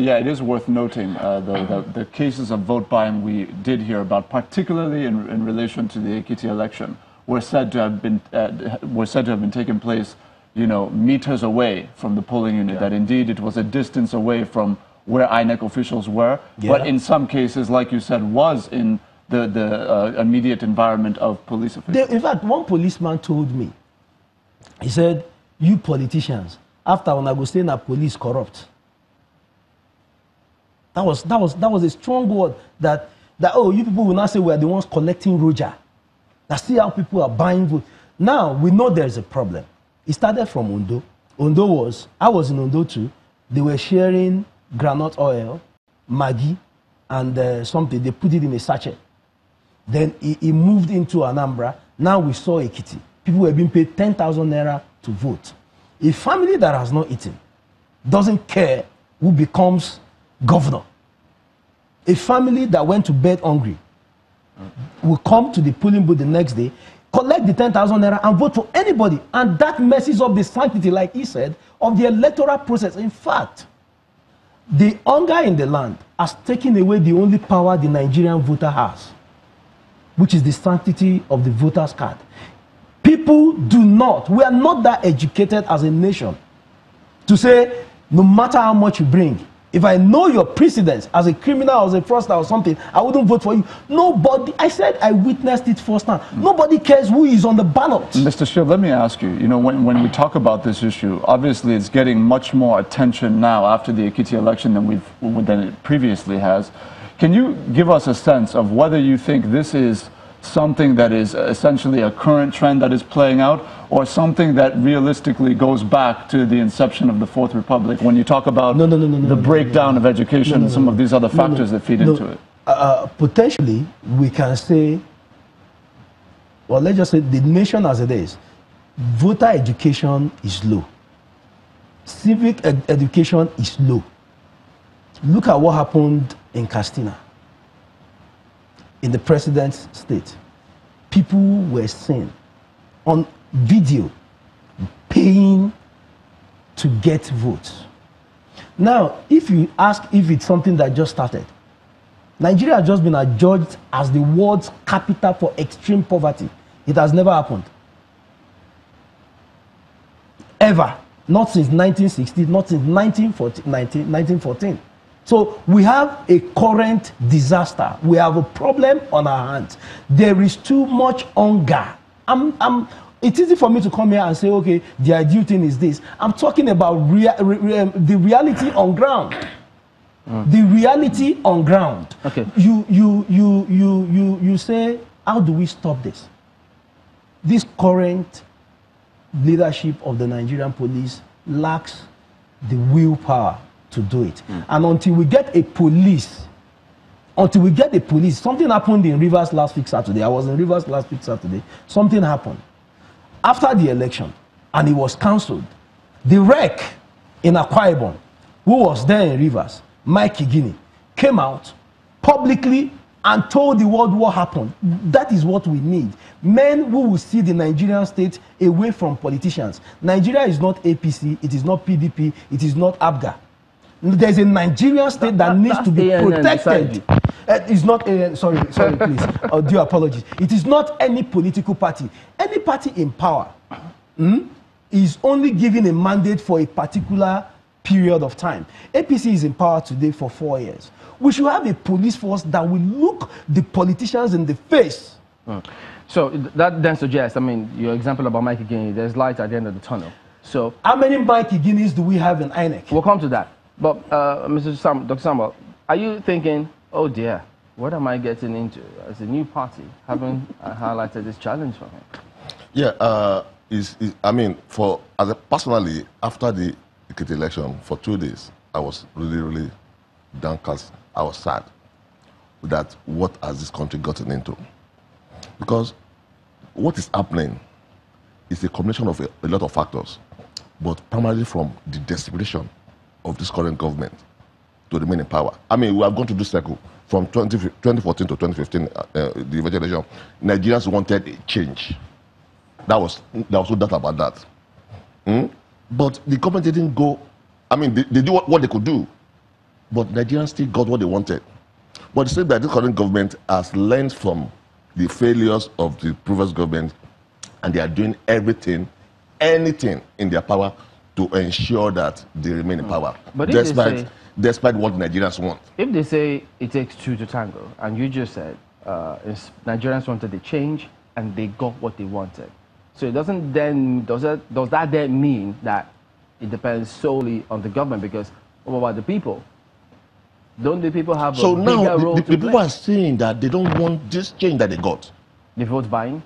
yeah, it is worth noting the cases of vote buying we did hear about, particularly in relation to the Ekiti election, were said to have been taking place, meters away from the polling unit. Yeah. That indeed it was a distance away from where INEC officials were, yeah. But in some cases, like you said, was in the immediate environment of police officials. In fact, one policeman told me, he said, "You politicians, after when I go say na police corrupt." That was a strong word that oh, you people will not say we are the ones collecting Roger. Now see how people are buying vote. Now we know there's a problem. It started from Ondo. I was in Ondo too. They were sharing groundnut oil, Maggi, and something. They put it in a sachet. Then it moved into Anambra. Now we saw Ekiti. People were being paid 10,000 naira to vote. A family that has not eaten doesn't care who becomes governor. A family that went to bed hungry will come to the polling booth the next day, collect the 10,000 naira and vote for anybody. And that messes up the sanctity, like he said, of the electoral process. In fact, the hunger in the land has taken away the only power the Nigerian voter has, which is the sanctity of the voter's card. People we are not that educated as a nation to say, no matter how much you bring, if I know your precedence as a criminal, as a fraudster or something, I wouldn't vote for you. Nobody, I said I witnessed it firsthand. Nobody cares who is on the ballot. Mr. Shield, let me ask you, when we talk about this issue, obviously it's getting much more attention now after the Ekiti election than it previously has. Can you give us a sense of whether you think this is something that is essentially a current trend that is playing out, or something that realistically goes back to the inception of the Fourth Republic when you talk about the breakdown of education and some of these other factors that feed into it? Potentially, we can say, well, let's just say the nation as it is, voter education is low. Civic education is low. Look at what happened in Castina. In the president's state, people were seen on video paying to get votes. Now, if you ask if it's something that just started, Nigeria has just been adjudged as the world's capital for extreme poverty. It has never happened. Ever. Not since 1960, not since 1914. So we have a current disaster. We have a problem on our hands. There is too much hunger. It's easy for me to come here and say, okay, the ideal thing is this. I'm talking about the reality on ground. The reality on ground. Okay. You say, how do we stop this? This current leadership of the Nigerian police lacks the willpower to do it. And until we get a police, something happened in Rivers last week Saturday. I was in Rivers last week Saturday. Something happened. After the election, and it was cancelled, the rec in Akwa Ibom, who was there in Rivers, Mike Igini, came out publicly and told the world what happened. That is what we need. Men who will see the Nigerian state away from politicians. Nigeria is not APC, it is not PDP, it is not ABGA. There's a Nigerian state that needs to be protected. It's not a, sorry, please. Due apologies. It is not any political party. Any party in power is only given a mandate for a particular period of time. APC is in power today for 4 years. We should have a police force that will look the politicians in the face. So that then suggests, I mean, your example about Mike Igini, there's light at the end of the tunnel. So how many Mike Iginis do we have in INEC? We'll come to that. But Dr. Samuel, are you thinking, oh dear, what am I getting into as a new party, having highlighted this challenge for him? Yeah, I mean, personally, after the Ekiti election, for 2 days, I was really downcast. I was sad that what has this country gotten into? Because what is happening is a combination of a lot of factors, but primarily from the desperation of this current government to remain in power. I mean, we have gone to this cycle from 2014 to 2015, the eventual election. Nigerians wanted a change. There was no doubt about that. But the government didn't go, I mean, they did what they could do. but Nigerians still got what they wanted. But it seems that this current government has learned from the failures of the previous government, and they are doing everything, anything in their power to ensure that they remain in power, But despite what Nigerians want. If they say it takes two to tango, and you just said Nigerians wanted a change and they got what they wanted, so it doesn't then does that then mean that it depends solely on the government? Because what about the people? Don't the people have a bigger role to play? The people are saying that they don't want this change that they got. The vote buying?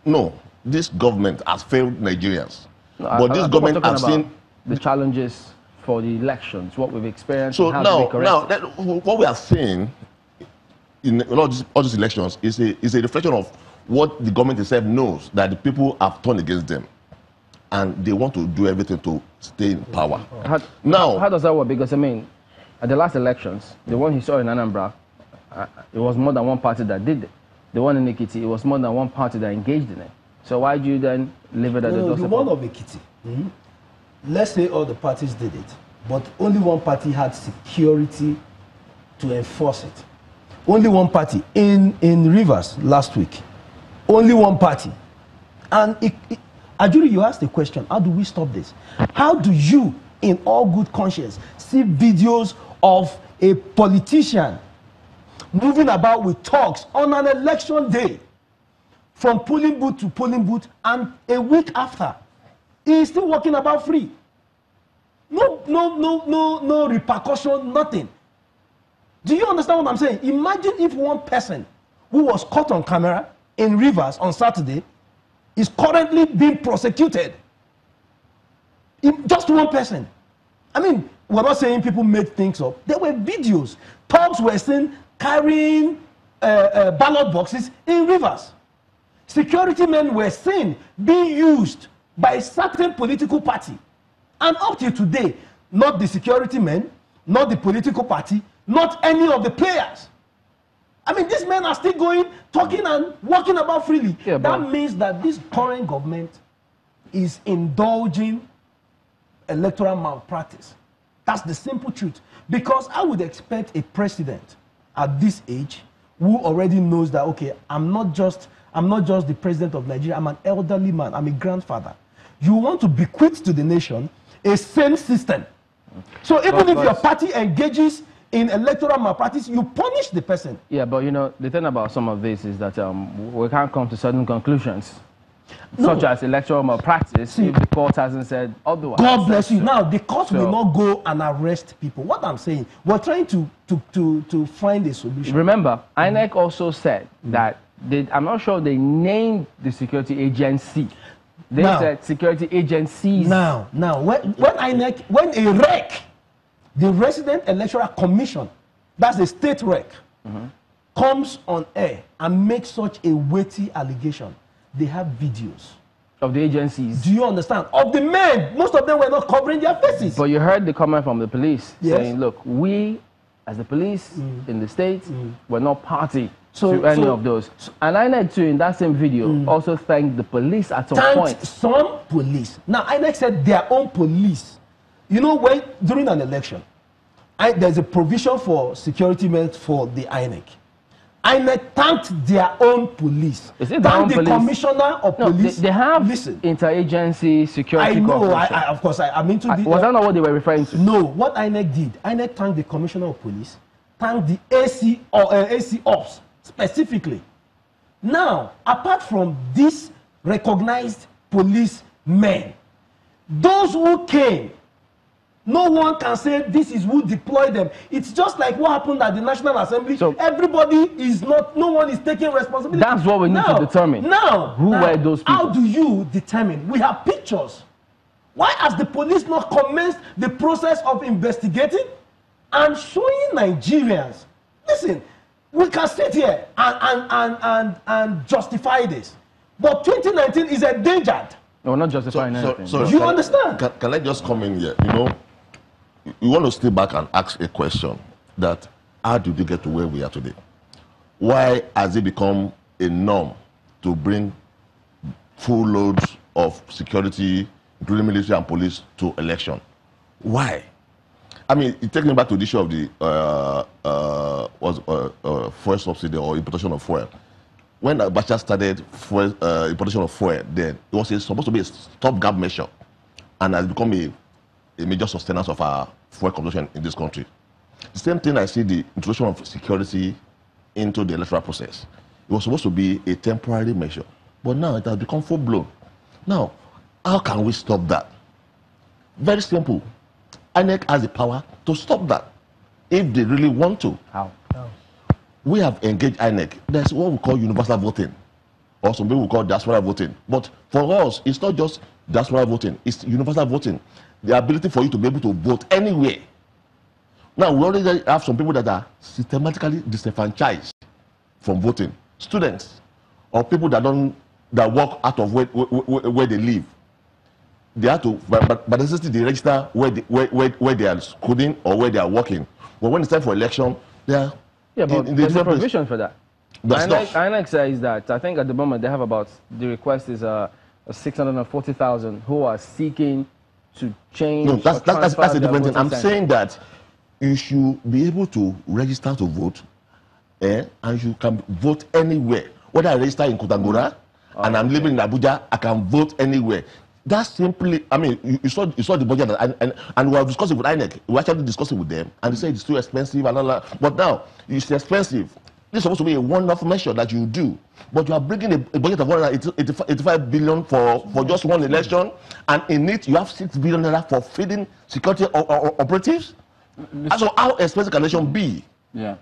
No, this government has failed Nigerians. No, but this government has seen the challenges for the elections, what we've experienced. So and now, how what we are seeing in all these elections is a reflection of what the government itself knows, that the people have turned against them, and they want to do everything to stay in power. How does that work? Because I mean, at the last elections, the one he saw in Anambra, it was more than one party that did it. The one in Ekiti, it was more than one party that engaged in it. So why do you then leave it at the doorstep? The one of Ekiti, let's say all the parties did it, but only one party had security to enforce it. Only one party in Rivers last week. Only one party. And Ajuri, you asked the question, how do we stop this? How do you, in all good conscience, see videos of a politician moving about with talks on an election day, from polling booth to polling booth, and a week after, he is still walking about free? No repercussion, nothing. Do you understand what I'm saying? Imagine if one person who was caught on camera in Rivers on Saturday is currently being prosecuted. Just one person. I mean, we're not saying people made things up. There were videos. Thugs were seen carrying ballot boxes in Rivers. Security men were seen being used by a certain political party. And up till today, not the security men, not the political party, not any of the players. I mean, these men are still going, talking and walking about freely. Yeah, that means that this current government is indulging electoral malpractice. That's the simple truth. Because I would expect a president at this age who already knows that, okay, I'm not just the president of Nigeria, I'm an elderly man, I'm a grandfather. You want to bequeath to the nation a sane system. So even if your party engages in electoral malpractice, you punish the person. Yeah, but you know, the thing about some of this is that we can't come to certain conclusions, such as electoral malpractice, if the court hasn't said otherwise. God bless you. Now, the court will not go and arrest people. What I'm saying, we're trying to find a solution. Remember, INEC also said that I'm not sure they named the security agency. They said security agencies. Now, when a REC, the Resident Electoral Commission, that's a state REC, comes on air and makes such a weighty allegation, they have videos of the agencies. Do you understand? Of the men, most of them were not covering their faces. But you heard the comment from the police saying, look, we as the police in the state, we're not party to any of those. And INEC too, in that same video, also thanked the police at some point. Some police. Now, INEC said their own police. You know, when during an election, there's a provision for security men for the INEC. INEC thanked their own police. Is it thanked the commissioner of police. They have interagency security. I know. Of course, I'm into the. Was that not what they were referring to? No. What INEC did, INEC thanked the commissioner of police, thanked the AC or AC Ops specifically. Now, apart from these recognized policemen, those who came, no one can say this is who deployed them. It's just like what happened at the National Assembly. So everybody is not, no one is taking responsibility. That's what we need to determine. Who were those people? How do you determine? We have pictures. Why has the police not commenced the process of investigating and showing Nigerians? Listen, we can sit here and justify this. But 2019 is endangered. No, we're not justifying anything. So you understand? Can I just come in here? You know, you want to stay back and ask a question that how did we get to where we are today? Why has it become a norm to bring full loads of security, including military and police, to election? Why? I mean, taking back to the issue of the fuel subsidy or importation of fuel. When Abacha started importation of fuel, then it was supposed to be a stopgap measure, and has become a major sustainer of our fuel consumption in this country. The same thing I see the introduction of security into the electoral process. It was supposed to be a temporary measure, but now it has become full-blown. Now, how can we stop that? Very simple. INEC has the power to stop that if they really want to. How? We have engaged INEC. There's what we call universal voting, or some people call diaspora voting. But for us, it's not just diaspora voting, it's universal voting. The ability for you to be able to vote anywhere. Now, we already have some people that are systematically disenfranchised from voting. Students, or people that work out of where they live. They have to, but necessarily they register where they are schooling or where they are working. But when it's time for election, they are there's a provision for that. INEC says that I think at the moment they have about the request is 640,000 who are seeking to change. No, that's a different thing. I'm saying that you should be able to register to vote, and you can vote anywhere. Whether I register in Kotagora and I'm living in Abuja, I can vote anywhere. That's simply, I mean, you saw the budget, and we have discussed it with INEC. We actually discussed it with them, and they said it's too expensive and all that. But now, it's expensive. This is supposed to be a one-off measure that you do. But you are bringing a budget of 185 billion for just one election, and in it, you have 6 billion naira for feeding security operatives. So how expensive can election be? Yeah.